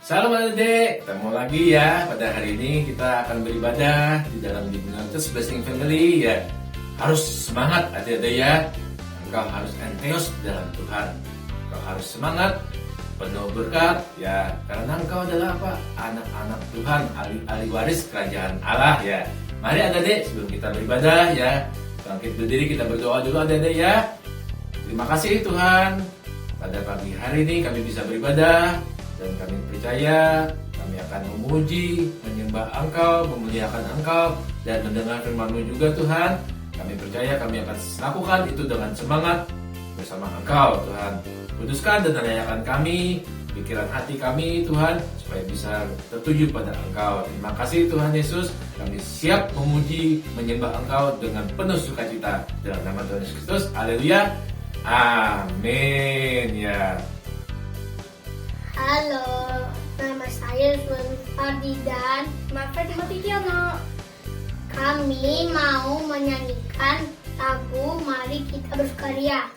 Salam adik, ketemu lagi ya. Pada hari ini kita akan beribadah di dalam United Blessing Family ya. Harus semangat adik-adik ya. Engkau harus entheos dalam Tuhan. Engkau harus semangat, penuh berkat ya. Karena engkau adalah apa? Anak-anak Tuhan, ahli waris kerajaan Allah ya. Mari adik-adik sebelum kita beribadah ya, bangkit berdiri kita berdoa dulu adik-adik ya. Terima kasih Tuhan. Pada pagi hari ini kami bisa beribadah. Dan kami percaya kami akan memuji, menyembah Engkau, memuliakan Engkau, dan mendengar firman-Mu juga Tuhan. Kami percaya kami akan lakukan itu dengan semangat bersama Engkau Tuhan. Kuduskan dan layakan kami, pikiran hati kami Tuhan, supaya bisa tertuju pada Engkau. Terima kasih Tuhan Yesus, kami siap memuji, menyembah Engkau dengan penuh sukacita. Dalam nama Tuhan Yesus Kristus, haleluya, amin ya. Halo, nama saya Sultan Fardi dan Marfet Hotikiano. Kami mau menyanyikan lagu Mari Kita Bersukaria.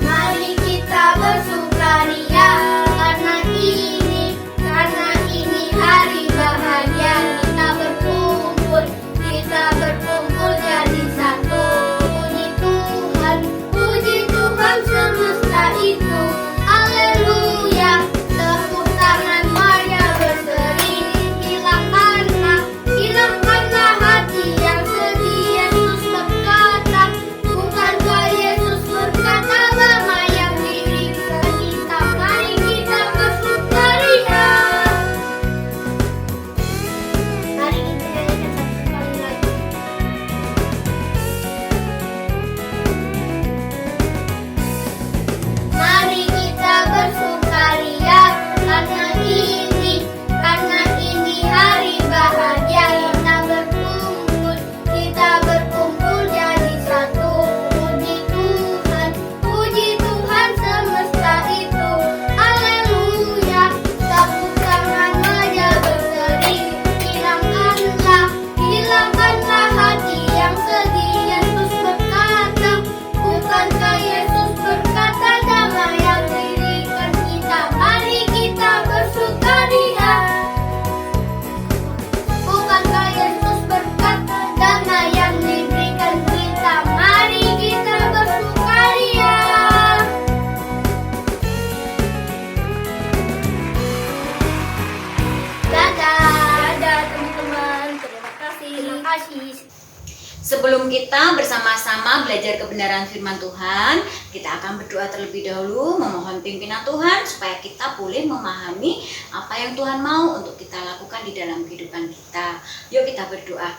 Mari kita bersukaria. Karena ini hari bahagia, kita berkumpul jadi satu. Puji Tuhan semesta itu, haleluya. Tepuk tangan Maria berseri, hilangkanlah hati yang sedih. Yesus berkata, bukankah Yesus berkata bahwa yang dirikan kita, mari kita bersukaria. Mari kita nyanyikan satu kali lagi. Mari kita bersukaria karena ini hari bahagia, kita berkumpul jadi satu. Puji Tuhan semesta itu, haleluya. Tepuk tangan Maria berseri, hilangkanlah hati yang sedih. Yesus berkata, bukankah Yesus berkata damai yang dirikan kita, mari kita bersukaria. Bukankah Yesus berkata damai yang diberikan kita, mari kita bersukaria. Dadah teman-teman, terima kasih. Sebelum kita bersama-sama belajar kebenaran firman Tuhan, kita akan berdoa terlebih dahulu, memohon pimpinan Tuhan supaya kita boleh memahami apa yang Tuhan mau untuk kita lakukan di dalam kehidupan kita. Yuk kita berdoa.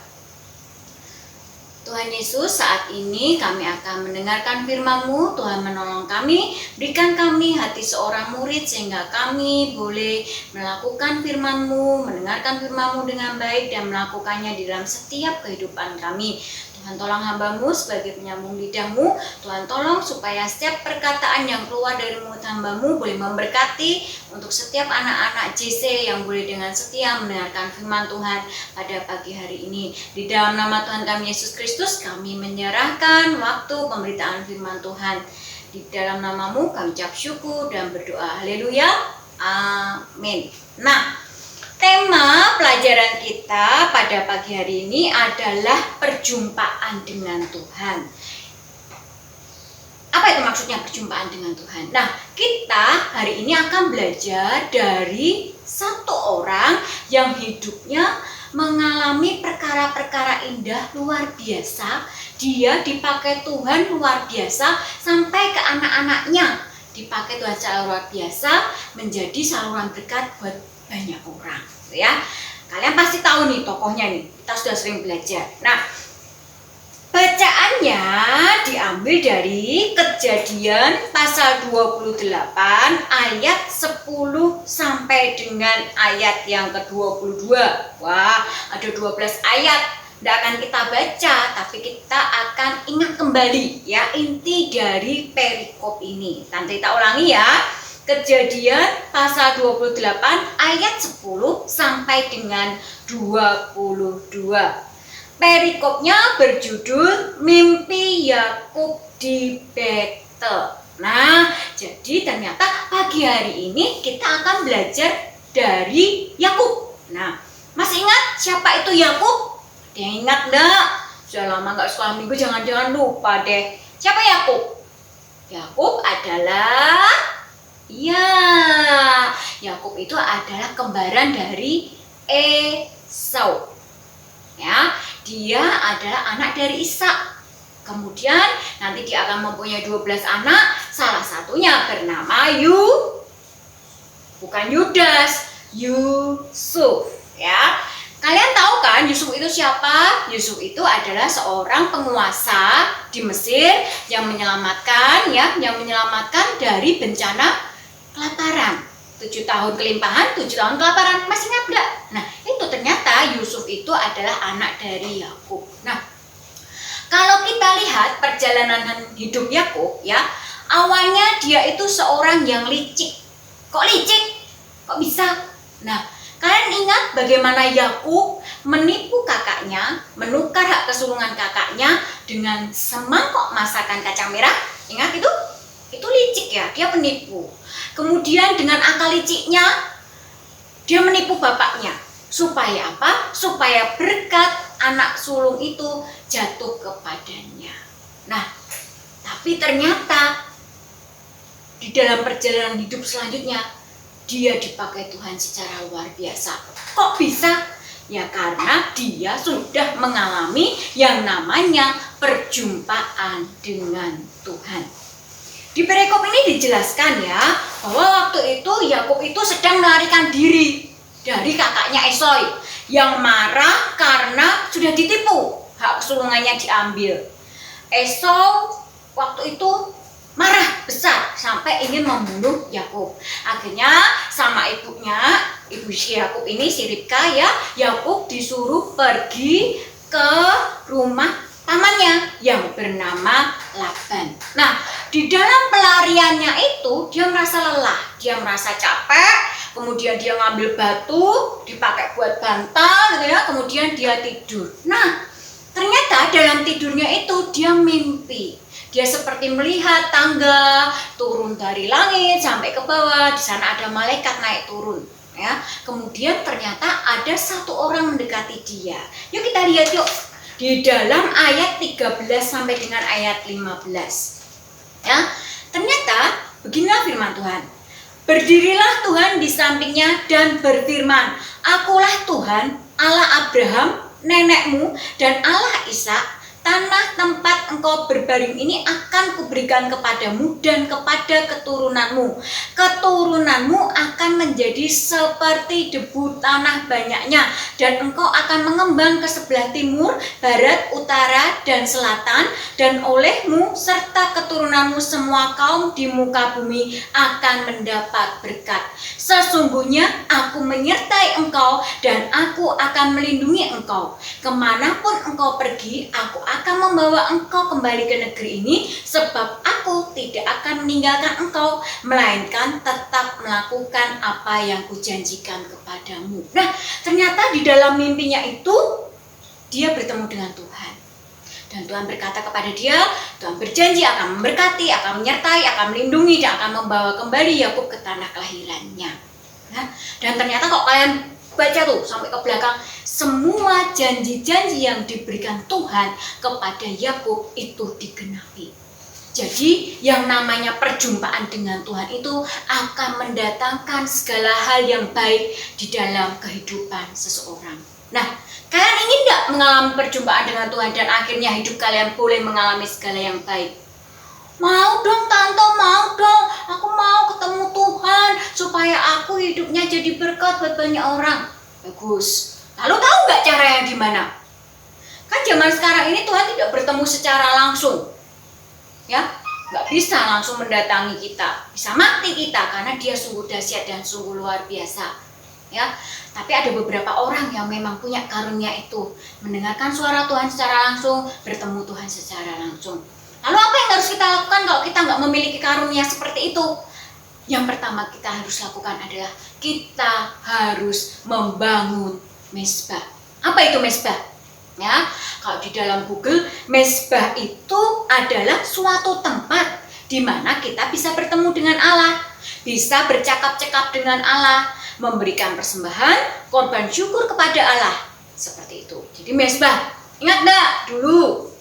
Tuhan Yesus, saat ini kami akan mendengarkan firman-Mu. Tuhan menolong kami, berikan kami hati seorang murid sehingga kami boleh melakukan firman-Mu, mendengarkan firman-Mu dengan baik dan melakukannya di dalam setiap kehidupan kami. Tuhan tolong hamba-Mu sebagai penyambung lidah-Mu. Tuhan tolong supaya setiap perkataan yang keluar dari mulut hamba-Mu boleh memberkati untuk setiap anak-anak JC yang boleh dengan setia mendengarkan firman Tuhan pada pagi hari ini. Di dalam nama Tuhan kami Yesus Kristus, kami menyerahkan waktu pemberitaan firman Tuhan. Di dalam nama-Mu kami ucap syukur dan berdoa. Haleluya. Amin. Nah, tema pelajaran kita pada pagi hari ini adalah perjumpaan dengan Tuhan. Apa itu maksudnya perjumpaan dengan Tuhan? Nah, kita hari ini akan belajar dari satu orang yang hidupnya mengalami perkara-perkara indah luar biasa. Dia dipakai Tuhan luar biasa sampai ke anak-anaknya. Dipakai Tuhan secara luar biasa menjadi saluran berkat buat banyak orang, ya. Kalian pasti tahu nih tokohnya nih. Kita sudah sering belajar. Nah, bacaannya diambil dari Kejadian pasal 28 ayat 10 sampai dengan ayat yang ke-22. Wah, ada 12 ayat. Tidak akan kita baca, tapi kita akan ingat kembali ya inti dari perikop ini. Nanti kita ulangi ya. Kejadian pasal 28 ayat 10 sampai dengan 22. Perikopnya berjudul Mimpi Yakub di Betel. Nah, jadi ternyata pagi hari ini kita akan belajar dari Yakub. Nah, masih ingat siapa itu Yakub? Dia ingat enggak? Sudah lama nggak sekolah minggu, jangan-jangan lupa deh. Siapa Yakub? Yakub adalah Yakub itu adalah kembaran dari Esau. Ya, dia adalah anak dari Ishak. Kemudian nanti dia akan mempunyai 12 anak, salah satunya bernama bukan Yudas, Yusuf. Ya, kalian tahu kan Yusuf itu siapa? Yusuf itu adalah seorang penguasa di Mesir yang menyelamatkan dari bencana kelaparan. 7 tahun kelimpahan, 7 tahun kelaparan. Masih ingat enggak? Nah, itu ternyata Yusuf itu adalah anak dari Yakub. Nah, kalau kita lihat perjalanan hidup Yakub ya, awalnya dia itu seorang yang licik. Kok licik? Kok bisa? Nah, kalian ingat bagaimana Yakub menipu kakaknya, menukar hak kesulungan kakaknya dengan semangkok masakan kacang merah? Ingat itu? Itu licik ya, dia penipu. Kemudian dengan akal liciknya dia menipu bapaknya. Supaya apa? Supaya berkat anak sulung itu jatuh kepadanya. Nah, tapi ternyata di dalam perjalanan hidup selanjutnya dia dipakai Tuhan secara luar biasa. Kok bisa? Ya karena dia sudah mengalami yang namanya perjumpaan dengan Tuhan. Di perikop ini dijelaskan ya, bahwa waktu itu Yakub itu sedang melarikan diri dari kakaknya Esau yang marah karena sudah ditipu, hak kesulungannya diambil. Esau waktu itu marah besar sampai ingin membunuh Yakub. Akhirnya sama ibunya, ibu Yakub ini si Ribka ya, Yakub disuruh pergi ke rumah pamannya yang bernama Laban. Nah, di dalam pelariannya itu dia merasa lelah, dia merasa capek, kemudian dia ngambil batu dipakai buat bantal gitu ya, kemudian dia tidur. Nah, ternyata dalam tidurnya itu dia mimpi. Dia seperti melihat tangga turun dari langit sampai ke bawah, di sana ada malaikat naik turun. Ya, kemudian ternyata ada satu orang mendekati dia. Yuk kita lihat yuk. Di dalam ayat 13 sampai dengan ayat 15. Ya, ternyata beginilah firman Tuhan. Berdirilah Tuhan di sampingnya dan berfirman, Akulah Tuhan, Allah Abraham, nenekmu, dan Allah Ishak. Tanah tempat engkau berbaring ini akan kuberikan kepadamu dan kepada keturunanmu. Keturunanmu akan menjadi seperti debu tanah banyaknya, dan engkau akan mengembang ke sebelah timur, barat, utara, dan selatan, dan olehmu serta keturunanmu semua kaum di muka bumi akan mendapat berkat. Sesungguhnya aku menyertai engkau dan aku akan melindungi engkau. Kemanapun engkau pergi, aku akan membawa engkau kembali ke negeri ini, sebab aku tidak akan meninggalkan engkau, melainkan tetap melakukan apa yang kujanjikan kepadamu. Nah, ternyata di dalam mimpinya itu dia bertemu dengan Tuhan. Dan Tuhan berkata kepada dia, Tuhan berjanji akan memberkati, akan menyertai, akan melindungi, dan akan membawa kembali Yakub ke tanah kelahirannya. Nah, dan ternyata kok kalian baca tuh sampai ke belakang, semua janji-janji yang diberikan Tuhan kepada Yakub itu digenapi. Jadi yang namanya perjumpaan dengan Tuhan itu akan mendatangkan segala hal yang baik di dalam kehidupan seseorang. Nah, kalian ingin gak mengalami perjumpaan dengan Tuhan dan akhirnya hidup kalian boleh mengalami segala yang baik? Mau dong tante, mau dong. Aku mau ketemu Tuhan supaya aku hidupnya jadi berkat buat banyak orang. Bagus. Lalu tahu gak caranya gimana? Kan zaman sekarang ini Tuhan tidak bertemu secara langsung. Ya, nggak bisa langsung mendatangi kita. Bisa mati kita karena dia sungguh dahsyat dan sungguh luar biasa. Ya, tapi ada beberapa orang yang memang punya karunia itu, mendengarkan suara Tuhan secara langsung, bertemu Tuhan secara langsung. Lalu apa yang harus kita lakukan kalau kita nggak memiliki karunia seperti itu? Yang pertama kita harus lakukan adalah kita harus membangun mezbah. Apa itu mezbah? Ya, kalau di dalam Google, mezbah itu adalah suatu tempat di mana kita bisa bertemu dengan Allah, bisa bercakap-cakap dengan Allah, memberikan persembahan, korban syukur kepada Allah. Seperti itu. Jadi mezbah. Ingat enggak? Dulu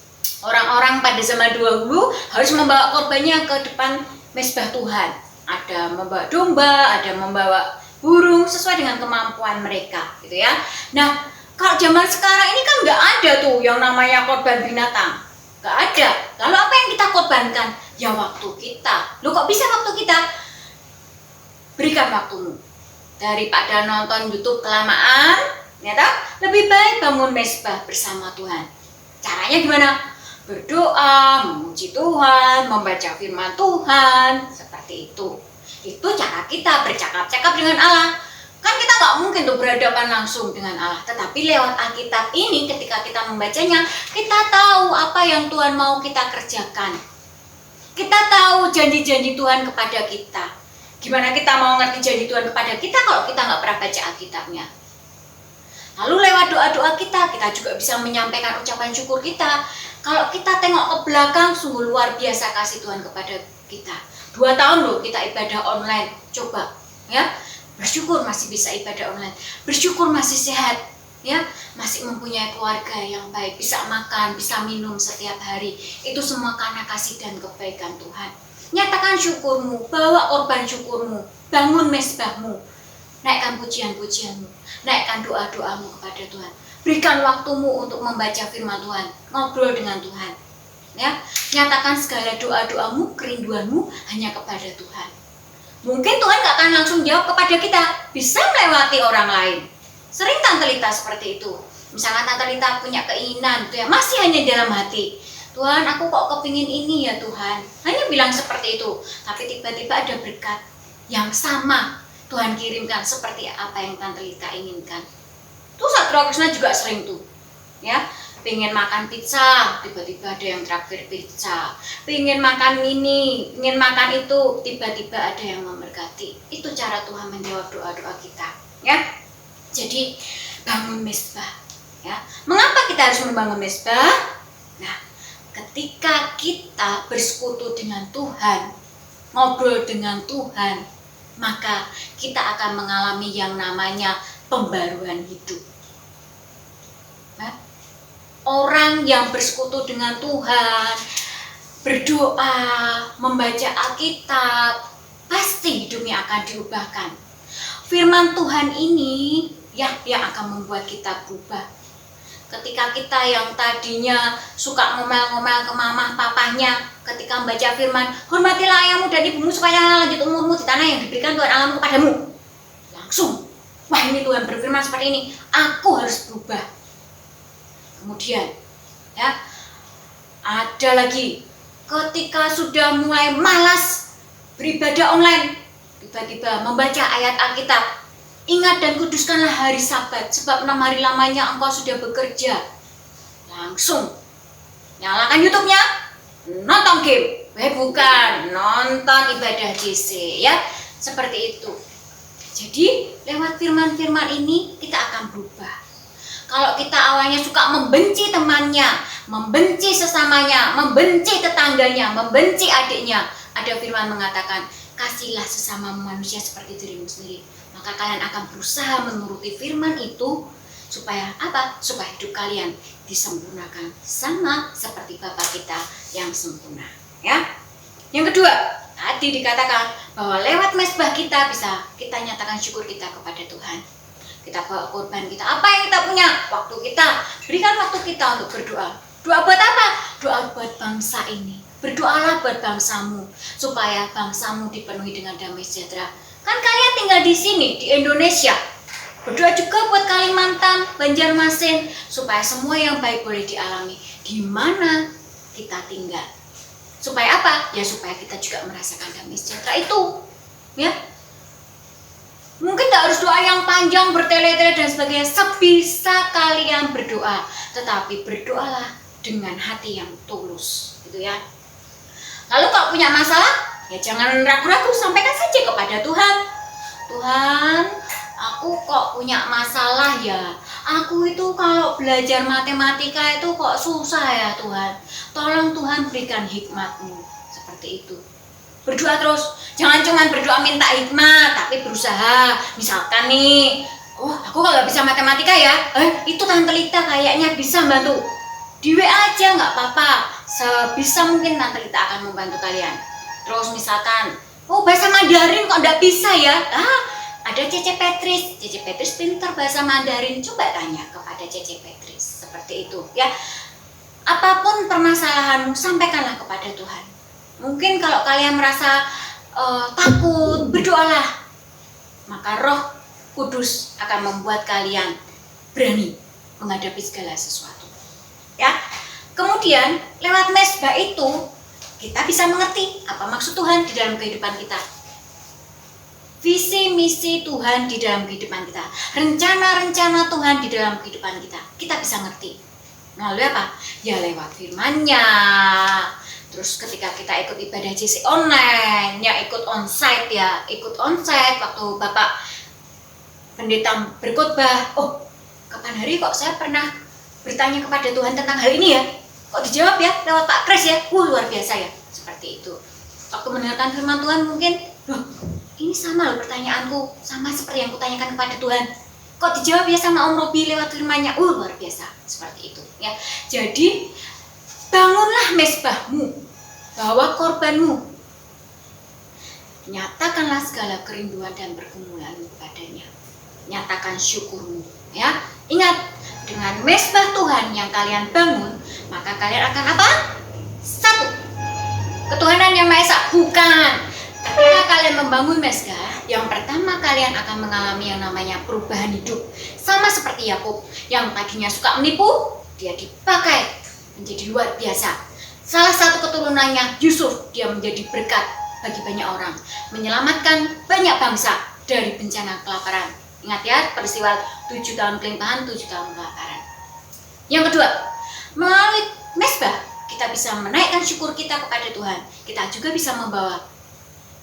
orang-orang pada zaman dahulu harus membawa korbannya ke depan mezbah Tuhan. Ada membawa domba, ada membawa burung sesuai dengan kemampuan mereka, gitu ya. Nah, kalau zaman sekarang ini kan nggak ada tuh yang namanya korban binatang. Nggak ada. Lalu apa yang kita korbankan? Ya waktu kita. Loh kok bisa waktu kita? Berikan waktumu. Daripada nonton YouTube kelamaan, ya toh? Lebih baik bangun mezbah bersama Tuhan. Caranya gimana? Berdoa, memuji Tuhan, membaca firman Tuhan, seperti itu. Itu cara kita bercakap-cakap dengan Allah. Kan kita nggak mungkin tuh berhadapan langsung dengan Allah. Tetapi lewat Alkitab ini ketika kita membacanya, kita tahu apa yang Tuhan mau kita kerjakan. Kita tahu janji-janji Tuhan kepada kita. Gimana kita mau ngerti janji Tuhan kepada kita kalau kita nggak pernah baca Alkitabnya? Lalu lewat doa-doa kita juga bisa menyampaikan ucapan syukur kita. Kalau kita tengok ke belakang, sungguh luar biasa kasih Tuhan kepada kita. 2 tahun loh kita ibadah online. Coba, ya. Bersyukur masih bisa ibadah online. Bersyukur masih sehat, ya. Masih mempunyai keluarga yang baik, bisa makan, bisa minum setiap hari. Itu semua karena kasih dan kebaikan Tuhan. Nyatakan syukurmu, bawa korban syukurmu, bangun mezbahmu, naikkan pujian-pujianmu, naikkan doa-doamu kepada Tuhan. Berikan waktumu untuk membaca firman Tuhan, ngobrol dengan Tuhan. Ya, nyatakan segala doa-doamu, kerinduanmu hanya kepada Tuhan. Mungkin Tuhan gak akan langsung jawab kepada kita, bisa melewati orang lain. Sering Tante Lita seperti itu. Misalnya Tante Lita punya keinginan, itu ya masih hanya dalam hati. Tuhan, aku kok kepingin ini ya Tuhan. Hanya bilang seperti itu. Tapi tiba-tiba ada berkat yang sama Tuhan kirimkan seperti apa yang Tante Lita inginkan. Tuh Satrio Krishna juga sering tuh, ya. Pengen makan pizza, tiba-tiba ada yang traktir pizza. Pengen makan ini, pengen makan itu, tiba-tiba ada yang memberkati. Itu cara Tuhan menjawab doa-doa kita, ya. Jadi bangun mezbah, ya. Mengapa kita harus membangun mezbah? Nah, ketika kita bersekutu dengan Tuhan, ngobrol dengan Tuhan, maka kita akan mengalami yang namanya pembaruan hidup. Nah, orang yang bersekutu dengan Tuhan, berdoa, membaca Alkitab, pasti hidupnya akan diubahkan. Firman Tuhan ini ya yang akan membuat kita berubah. Ketika kita yang tadinya suka ngomel-ngomel ke mamah papahnya, ketika membaca firman, hormatilah ayahmu dan ibumu supaya lanjut umurmu di tanah yang diberikan Tuhan Allahmu kepadamu. Langsung, wah ini Tuhan berfirman seperti ini, aku harus berubah. Kemudian, ya, ada lagi, ketika sudah mulai malas beribadah online, tiba-tiba membaca ayat Alkitab, ingat dan kuduskanlah hari Sabat, sebab 6 hari lamanya engkau sudah bekerja. Langsung nyalakan YouTube-nya, nonton game. Bukan, nonton ibadah JC, ya. Seperti itu. Jadi, lewat firman-firman ini kita akan berubah. Kalau kita awalnya suka membenci temannya, membenci sesamanya, membenci tetangganya, membenci adiknya, ada firman mengatakan, kasihlah sesama manusia seperti dirimu sendiri. Maka kalian akan berusaha menuruti firman itu supaya apa? Supaya hidup kalian disempurnakan sama seperti Bapa kita yang sempurna, ya. Yang kedua, tadi dikatakan bahwa lewat mezbah kita bisa kita nyatakan syukur kita kepada Tuhan. Kita bawa korban kita, apa yang kita punya, waktu kita, berikan waktu kita untuk berdoa. Doa buat apa? Doa buat bangsa ini. Berdoalah buat bangsamu supaya bangsamu dipenuhi dengan damai sejahtera. Kan kalian tinggal di sini, di Indonesia. Berdoa juga buat Kalimantan, Banjarmasin, supaya semua yang baik boleh dialami di mana kita tinggal. Supaya apa? Ya supaya kita juga merasakan damai sejahtera itu, ya. Mungkin tidak harus doa yang panjang, bertele-tele dan sebagainya. Sebisa kalian berdoa, tetapi berdoalah dengan hati yang tulus, gitu ya. Lalu kalau punya masalah, Ya jangan ragu-ragu, sampaikan saja kepada Tuhan. Tuhan, aku kok punya masalah ya. Aku itu kalau belajar matematika itu kok susah ya Tuhan. Tolong Tuhan berikan hikmat-Mu. Seperti itu. Berdoa terus. Jangan cuma berdoa minta hikmat, tapi berusaha. Misalkan nih, oh aku kalau nggak bisa matematika ya, itu Tante Lita kayaknya bisa bantu. Di WA aja nggak apa-apa. Sebisa mungkin Tante Lita akan membantu kalian. Terus misalkan, oh bahasa Mandarin kok nggak bisa ya? Ada Cece Petris. Cece Petris pintar bahasa Mandarin. Coba tanya kepada Cece Petris. Seperti itu ya. Apapun permasalahanmu, sampaikanlah kepada Tuhan. Mungkin kalau kalian merasa takut, berdoalah. Maka Roh Kudus akan membuat kalian berani menghadapi segala sesuatu. Ya. Kemudian lewat mesbah itu kita bisa mengerti apa maksud Tuhan di dalam kehidupan kita. Visi misi Tuhan di dalam kehidupan kita. Rencana-rencana Tuhan di dalam kehidupan kita. Kita bisa ngerti. Melalui apa? Ya lewat firman-Nya. Terus ketika kita ikut ibadah JC online, ya ikut onsite ya. Ikut onsite waktu Bapak Pendeta berkhotbah. Oh, kapan hari kok saya pernah bertanya kepada Tuhan tentang hal ini ya? Kok dijawab ya lewat Pak Kris ya? Luar biasa ya. Seperti itu. Waktu mendengarkan firman Tuhan mungkin, loh, ini sama loh pertanyaanku, sama seperti yang kutanyakan kepada Tuhan. Kok dijawab ya sama Om Robi lewat firman-Nya? Luar biasa. Seperti itu ya. Jadi bangunlah mesbahmu, bawa korbanmu, nyatakanlah segala kerinduan dan pergumulanmu kepadanya. Nyatakan syukurmu ya. Ingat, dengan mesbah Tuhan yang kalian bangun, maka kalian akan apa? Satu, ketuhanan yang Maha Esa. Bukan. Ketika kalian membangun mesbah, yang pertama kalian akan mengalami yang namanya perubahan hidup. Sama seperti Yakub yang tadinya suka menipu, dia dipakai menjadi luar biasa. Salah satu keturunannya Yusuf, dia menjadi berkat bagi banyak orang, menyelamatkan banyak bangsa dari bencana kelaparan. Ingat ya, peristiwa 7 tahun kelimpahan, 7 tahun kelaparan. Yang kedua, melalui mesbah kita bisa menaikkan syukur kita kepada Tuhan. Kita juga bisa membawa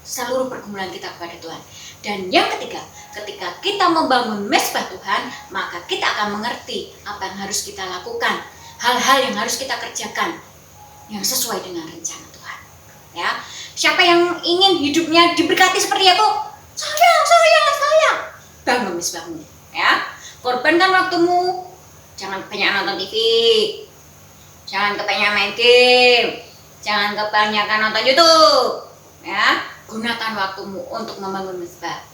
seluruh pergumulan kita kepada Tuhan. Dan yang ketiga, ketika kita membangun mesbah Tuhan, maka kita akan mengerti apa yang harus kita lakukan, hal-hal yang harus kita kerjakan yang sesuai dengan rencana Tuhan. Ya, siapa yang ingin hidupnya diberkati seperti itu? Saya. Bangun mesbahmu. Ya, korbankan waktumu. Jangan kebanyakan nonton TV, jangan kebanyakan main game, jangan kebanyakan nonton YouTube. Ya, gunakan waktumu untuk membangun mesbah,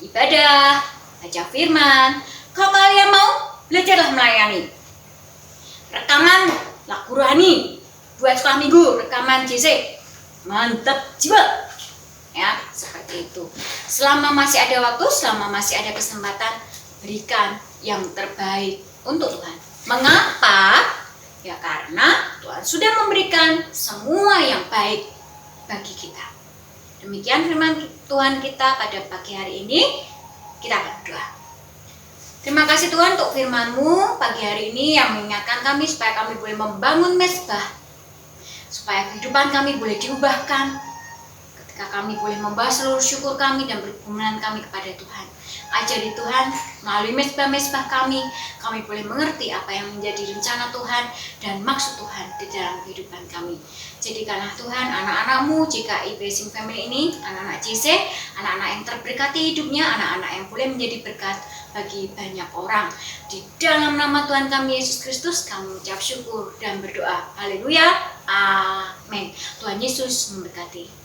ibadah, baca firman. Kalau kalian mau, belajarlah melayani. Rekaman lagu rohani buat sekolah minggu, rekaman JC. Mantap jiwa. Ya, seperti itu. Selama masih ada waktu, selama masih ada kesempatan, berikan yang terbaik untuk Tuhan. Mengapa? Ya karena Tuhan sudah memberikan semua yang baik bagi kita. Demikian firman Tuhan kita pada pagi hari ini. Kita akan berdoa. Terima kasih Tuhan untuk firman-Mu pagi hari ini yang mengingatkan kami supaya kami boleh membangun mesbah, supaya kehidupan kami boleh diubahkan, ketika kami boleh membawa seluruh syukur kami dan pergumulan kami kepada Tuhan. Ajari Tuhan, melalui mesbah-mesbah kami boleh mengerti apa yang menjadi rencana Tuhan dan maksud Tuhan di dalam kehidupan kami. Jadikanlah Tuhan anak-anak-Mu jika Blessing Family ini, anak-anak JC, anak-anak yang terberkati hidupnya, anak-anak yang boleh menjadi berkat bagi banyak orang. Di dalam nama Tuhan kami Yesus Kristus, kami mengucap syukur dan berdoa. Haleluya. Amin. Tuhan Yesus memberkati.